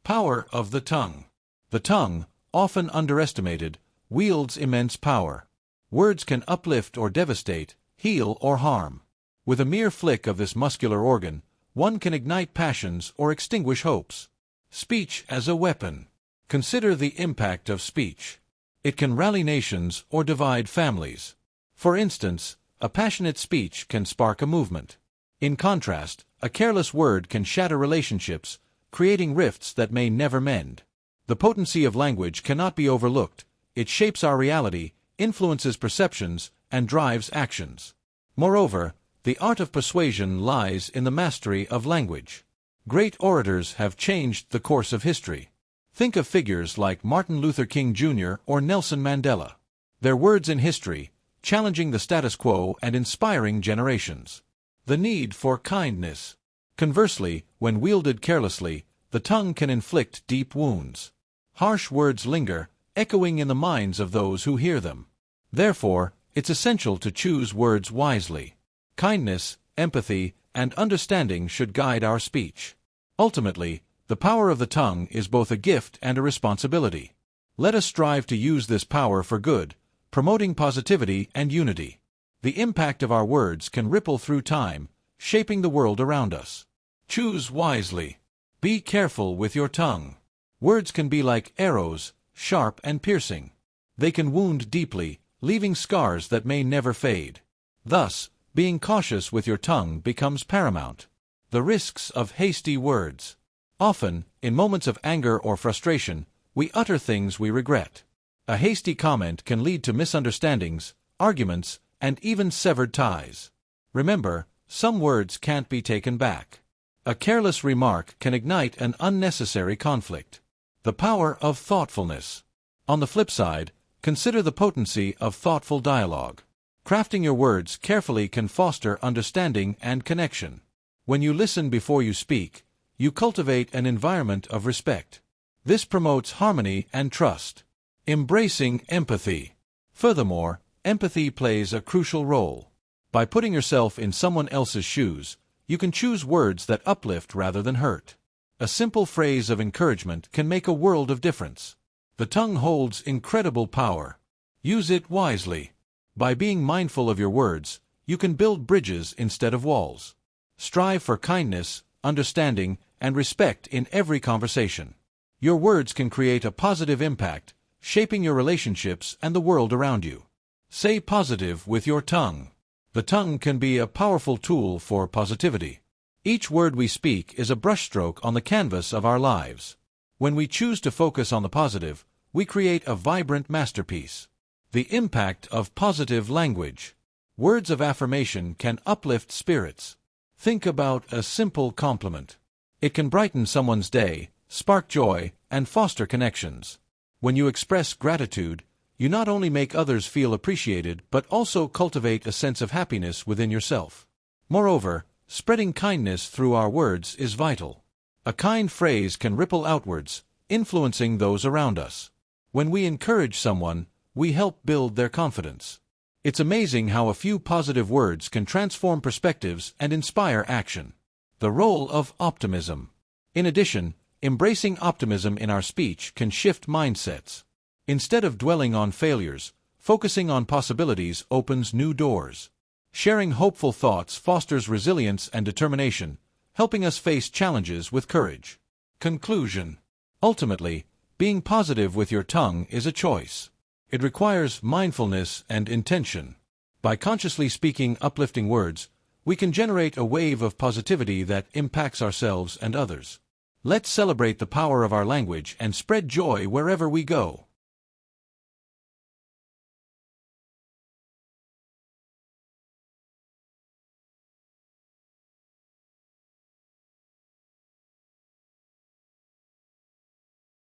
Power of the tongue. The tongue, often underestimated, wields immense power. Words can uplift or devastate, heal or harm. With a mere flick of this muscular organ, one can ignite passions or extinguish hopes. Speech as a weapon. Consider the impact of speech. It can rally nations or divide families. For instance, a passionate speech can spark a movement. In contrast, a careless word can shatter relationships, creating rifts that may never mend. The potency of language cannot be overlooked. It shapes our reality, influences perceptions, and drives actions. Moreover, the art of persuasion lies in the mastery of language. Great orators have changed the course of history. Think of figures like Martin Luther King Jr. or Nelson Mandela. Their words in history, challenging the status quo and inspiring generations. The need for kindness. Conversely, when wielded carelessly, the tongue can inflict deep wounds. Harsh words linger, echoing in the minds of those who hear them. Therefore, it's essential to choose words wisely. Kindness, empathy, and understanding should guide our speech. Ultimately, the power of the tongue is both a gift and a responsibility. Let us strive to use this power for good, promoting positivity and unity. The impact of our words can ripple through time, shaping the world around us. Choose wisely. Be careful with your tongue. Words can be like arrows, sharp and piercing. They can wound deeply, leaving scars that may never fade. Thus, being cautious with your tongue becomes paramount. The risks of hasty words. Often, in moments of anger or frustration, we utter things we regret. A hasty comment can lead to misunderstandings, arguments, and even severed ties. Remember, some words can't be taken back. A careless remark can ignite an unnecessary conflict. The power of thoughtfulness. On the flip side, consider the potency of thoughtful dialogue. Crafting your words carefully can foster understanding and connection. When you listen before you speak, you cultivate an environment of respect. This promotes harmony and trust. Embracing empathy. Furthermore, empathy plays a crucial role. By putting yourself in someone else's shoes, you can choose words that uplift rather than hurt. A simple phrase of encouragement can make a world of difference. The tongue holds incredible power. Use it wisely. By being mindful of your words, you can build bridges instead of walls. Strive for kindness, understanding, and respect in every conversation. Your words can create a positive impact, shaping your relationships and the world around you. Say positive with your tongue. The tongue can be a powerful tool for positivity. Each word we speak is a brushstroke on the canvas of our lives. When we choose to focus on the positive, we create a vibrant masterpiece. The impact of positive language. Words of affirmation can uplift spirits. Think about a simple compliment. It can brighten someone's day, spark joy, and foster connections. When you express gratitude, you not only make others feel appreciated but also cultivate a sense of happiness within yourself. Moreover, spreading kindness through our words is vital. A kind phrase can ripple outwards, influencing those around us. When we encourage someone, we help build their confidence. It's amazing how a few positive words can transform perspectives and inspire action. The role of optimism. In addition, embracing optimism in our speech can shift mindsets. Instead of dwelling on failures, focusing on possibilities opens new doors. Sharing hopeful thoughts fosters resilience and determination, helping us face challenges with courage. Conclusion. Ultimately, being positive with your tongue is a choice. It requires mindfulness and intention. By consciously speaking uplifting words, we can generate a wave of positivity that impacts ourselves and others. Let's celebrate the power of our language and spread joy wherever we go.